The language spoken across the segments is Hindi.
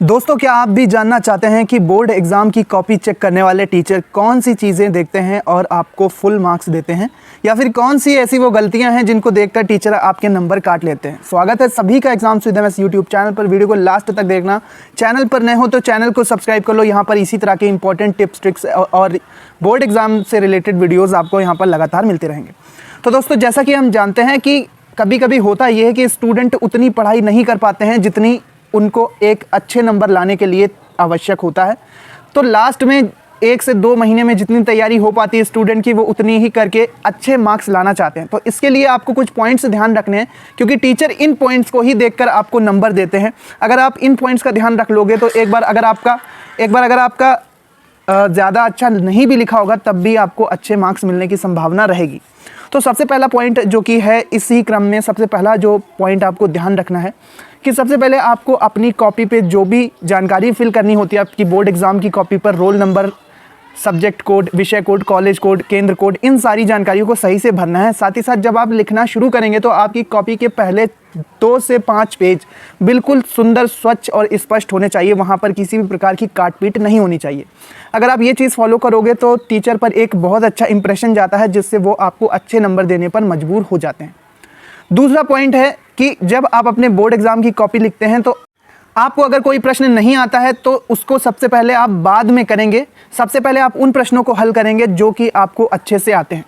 दोस्तों, क्या आप भी जानना चाहते हैं कि बोर्ड एग्ज़ाम की कॉपी चेक करने वाले टीचर कौन सी चीज़ें देखते हैं और आपको फुल मार्क्स देते हैं, या फिर कौन सी ऐसी वो गलतियां हैं जिनको देखकर टीचर आपके नंबर काट लेते हैं। स्वागत है सभी का exams with MS YouTube channel पर। वीडियो को लास्ट तक देखना। चैनल पर नए हो तो चैनल को सब्सक्राइब कर लो। यहाँ पर इसी तरह के इंपॉर्टेंट टिप्स, ट्रिक्स और बोर्ड एग्ज़ाम से रिलेटेड वीडियोज़ आपको यहाँ पर लगातार मिलते रहेंगे। तो दोस्तों, जैसा कि हम जानते हैं कि कभी कभी होता ये है कि स्टूडेंट उतनी पढ़ाई नहीं कर पाते हैं जितनी उनको एक अच्छे नंबर लाने के लिए आवश्यक होता है। तो लास्ट में 1 से 2 महीने में जितनी तैयारी हो पाती है स्टूडेंट की, वो उतनी ही करके अच्छे मार्क्स लाना चाहते हैं। तो इसके लिए आपको कुछ पॉइंट्स ध्यान रखने हैं, क्योंकि टीचर इन पॉइंट्स को ही देखकर आपको नंबर देते हैं। अगर आप इन पॉइंट्स का ध्यान रख लोगे तो एक बार अगर आपका ज़्यादा अच्छा नहीं भी लिखा होगा तब भी आपको अच्छे मार्क्स मिलने की संभावना रहेगी। तो सबसे पहला पॉइंट जो कि है इसी क्रम में, सबसे पहला जो पॉइंट आपको ध्यान रखना है कि सबसे पहले आपको अपनी कॉपी पे जो भी जानकारी फिल करनी होती है आपकी बोर्ड एग्ज़ाम की कॉपी पर, रोल नंबर, सब्जेक्ट कोड, विषय कोड, कॉलेज कोड, केंद्र कोड, इन सारी जानकारियों को सही से भरना है। साथ ही साथ जब आप लिखना शुरू करेंगे तो आपकी कॉपी के पहले 2 से 5 पेज बिल्कुल सुंदर, स्वच्छ और स्पष्ट होने चाहिए। वहाँ पर किसी भी प्रकार की काटपीट नहीं होनी चाहिए। अगर आप ये चीज़ फॉलो करोगे तो टीचर पर एक बहुत अच्छा इंप्रेशन जाता है, जिससे वो आपको अच्छे नंबर देने पर मजबूर हो जाते हैं। दूसरा पॉइंट है कि जब आप अपने बोर्ड एग्ज़ाम की कॉपी लिखते हैं तो आपको अगर कोई प्रश्न नहीं आता है तो उसको सबसे पहले आप बाद में करेंगे। सबसे पहले आप उन प्रश्नों को हल करेंगे जो कि आपको अच्छे से आते हैं।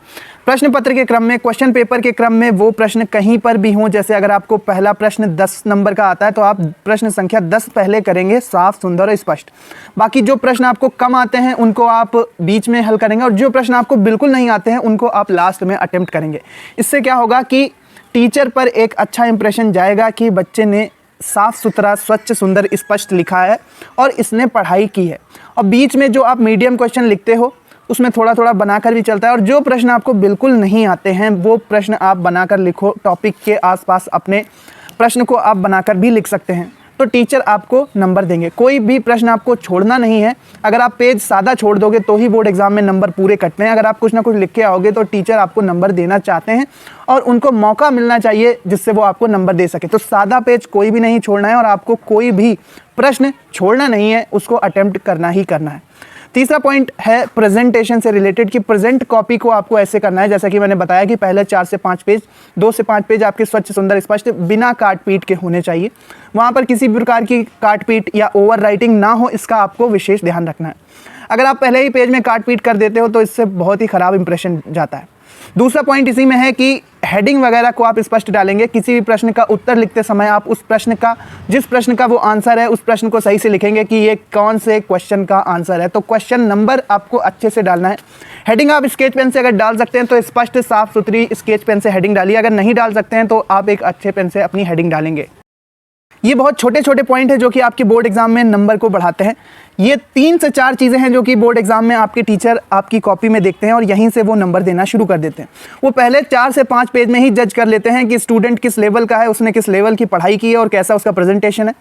प्रश्न पत्र के क्रम में, क्वेश्चन पेपर के क्रम में वो प्रश्न कहीं पर भी हों, जैसे अगर आपको पहला प्रश्न 10 नंबर का आता है तो आप प्रश्न संख्या 10 पहले करेंगे, साफ, सुंदर और स्पष्ट। बाकी जो प्रश्न आपको कम आते हैं उनको आप बीच में हल करेंगे, और जो प्रश्न आपको बिल्कुल नहीं आते हैं उनको आप लास्ट में अटेम्प्ट करेंगे। इससे क्या होगा कि टीचर पर एक अच्छा इंप्रेशन जाएगा कि बच्चे ने साफ़ सुथरा, स्वच्छ, सुंदर, स्पष्ट लिखा है और इसने पढ़ाई की है। और बीच में जो आप मीडियम क्वेश्चन लिखते हो उसमें थोड़ा थोड़ा बनाकर भी चलता है, और जो प्रश्न आपको बिल्कुल नहीं आते हैं वो प्रश्न आप बनाकर लिखो। टॉपिक के आसपास अपने प्रश्न को आप बनाकर भी लिख सकते हैं, तो टीचर आपको नंबर देंगे। कोई भी प्रश्न आपको छोड़ना नहीं है। अगर आप पेज सादा छोड़ दोगे तो ही बोर्ड एग्जाम में नंबर पूरे कटते हैं। अगर आप कुछ ना कुछ लिख के आओगे तो टीचर आपको नंबर देना चाहते हैं और उनको मौका मिलना चाहिए जिससे वो आपको नंबर दे सके। तो सादा पेज कोई भी नहीं छोड़ना है और आपको कोई भी प्रश्न छोड़ना नहीं है, उसको अटेम्प्ट करना ही करना है। तीसरा पॉइंट है प्रेजेंटेशन से रिलेटेड, कि प्रेजेंट कॉपी को आपको ऐसे करना है जैसा कि मैंने बताया कि पहले 4 से 5 पेज, 2 से 5 पेज आपके स्वच्छ, सुंदर, स्पष्ट, बिना काटपीट के होने चाहिए। वहाँ पर किसी भी प्रकार की काटपीट या ओवर राइटिंग ना हो, इसका आपको विशेष ध्यान रखना है। अगर आप पहले ही पेज में काटपीट कर देते हो तो इससे बहुत ही ख़राब इंप्रेशन जाता है। दूसरा पॉइंट इसी में है कि हेडिंग वगैरह को आप स्पष्ट डालेंगे। किसी भी प्रश्न का उत्तर लिखते समय आप उस प्रश्न का, जिस प्रश्न का वो आंसर है, उस प्रश्न को सही से लिखेंगे कि ये कौन से क्वेश्चन का आंसर है। तो क्वेश्चन नंबर आपको अच्छे से डालना है। हेडिंग आप स्केच पेन से अगर डाल सकते हैं तो स्पष्ट, साफ सुथरी स्केच पेन से हेडिंग डालिए। अगर नहीं डाल सकते हैं तो आप एक अच्छे पेन से अपनी हेडिंग डालेंगे। ये बहुत छोटे छोटे पॉइंट हैं जो कि आपके बोर्ड एग्जाम में नंबर को बढ़ाते हैं। ये 3 से 4 चीज़ें हैं जो कि बोर्ड एग्जाम में आपके टीचर आपकी कॉपी में देखते हैं और यहीं से वो नंबर देना शुरू कर देते हैं। वो पहले 4 से 5 पेज में ही जज कर लेते हैं कि स्टूडेंट किस लेवल का है, उसने किस लेवल की पढ़ाई की है और कैसा उसका प्रेजेंटेशन है।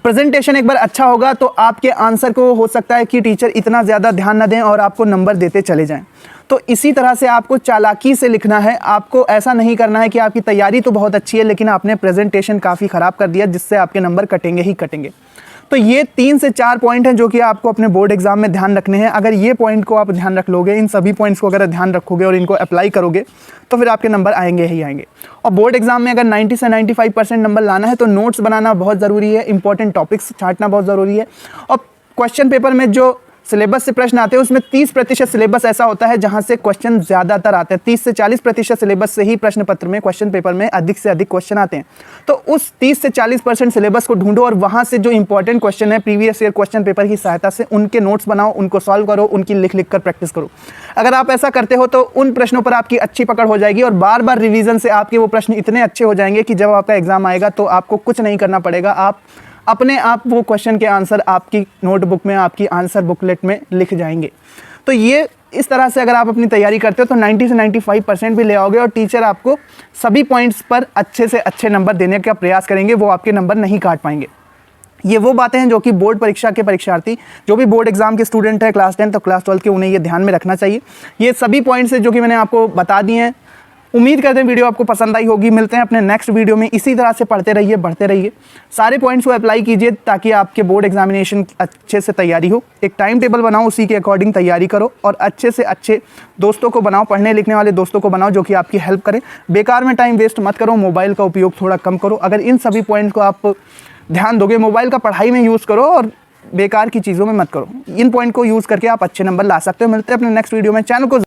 प्रेजेंटेशन एक बार अच्छा होगा तो आपके आंसर को हो सकता है कि टीचर इतना ज़्यादा ध्यान न दें और आपको नंबर देते चले जाएं। तो इसी तरह से आपको चालाकी से लिखना है। आपको ऐसा नहीं करना है कि आपकी तैयारी तो बहुत अच्छी है लेकिन आपने प्रेजेंटेशन काफ़ी ख़राब कर दिया, जिससे आपके नंबर कटेंगे ही कटेंगे। तो ये 3 से 4 पॉइंट हैं जो कि आपको अपने बोर्ड एग्जाम में ध्यान रखने हैं। अगर ये पॉइंट को आप ध्यान रख लोगे, इन सभी पॉइंट्स को अगर ध्यान रखोगे और इनको अप्लाई करोगे तो फिर आपके नंबर आएंगे ही आएंगे। और बोर्ड एग्जाम में अगर 90 से 95% नंबर लाना है तो नोट्स बनाना बहुत ज़रूरी है, इंपॉर्टेंट टॉपिक्स छांटना बहुत ज़रूरी है। और क्वेश्चन पेपर में जो सिलेबस से प्रश्न आते हैं उसमें 30% सिलेबस ऐसा होता है जहां से क्वेश्चन ज़्यादातर आते हैं। 30 से 40% सिलेबस से ही प्रश्न पत्र में, क्वेश्चन पेपर में अधिक से अधिक क्वेश्चन आते हैं। तो उस 30 से 40% सिलेबस को ढूंढो और वहां से जो इंपॉर्टेंट क्वेश्चन है प्रीवियस ईयर क्वेश्चन पेपर की सहायता से उनके नोट्स बनाओ, उनको सॉल्व करो, उनकी लिख लिख कर प्रैक्टिस करो। अगर आप ऐसा करते हो तो उन प्रश्नों पर आपकी अच्छी पकड़ हो जाएगी और बार बार रिविजन से आपके वो प्रश्न इतने अच्छे हो जाएंगे कि जब आपका एग्जाम आएगा तो आपको कुछ नहीं करना पड़ेगा। आप अपने आप वो क्वेश्चन के आंसर आपकी नोटबुक में, आपकी आंसर बुकलेट में लिख जाएंगे। तो ये इस तरह से अगर आप अपनी तैयारी करते हो तो 90 से 95% भी ले आओगे और टीचर आपको सभी पॉइंट्स पर अच्छे से अच्छे नंबर देने का प्रयास करेंगे। वो आपके नंबर नहीं काट पाएंगे। ये वो बातें हैं जो कि बोर्ड परीक्षा के परीक्षार्थी, जो भी बोर्ड एग्जाम के स्टूडेंट है क्लास 10 तो क्लास 12 के, उन्हें ये ध्यान में रखना चाहिए। ये सभी पॉइंट्स जो कि मैंने आपको बता दिए हैं उम्मीद करते हैं वीडियो आपको पसंद आई होगी। मिलते हैं अपने नेक्स्ट वीडियो में। इसी तरह से पढ़ते रहिए, बढ़ते रहिए, सारे पॉइंट्स को अप्लाई कीजिए ताकि आपके बोर्ड एग्जामिनेशन अच्छे से तैयारी हो। एक टाइम टेबल बनाओ, उसी के अकॉर्डिंग तैयारी करो और अच्छे से अच्छे दोस्तों को बनाओ, पढ़ने लिखने वाले दोस्तों को बनाओ जो कि आपकी हेल्प करें। बेकार में टाइम वेस्ट मत करो, मोबाइल का उपयोग थोड़ा कम करो। अगर इन सभी पॉइंट को आप ध्यान दोगे, मोबाइल का पढ़ाई में यूज़ करो और बेकार की चीज़ों में मत करो। इन पॉइंट को यूज़ करके आप अच्छे नंबर ला सकते हो। मिलते हैं अपने नेक्स्ट वीडियो में। चैनल को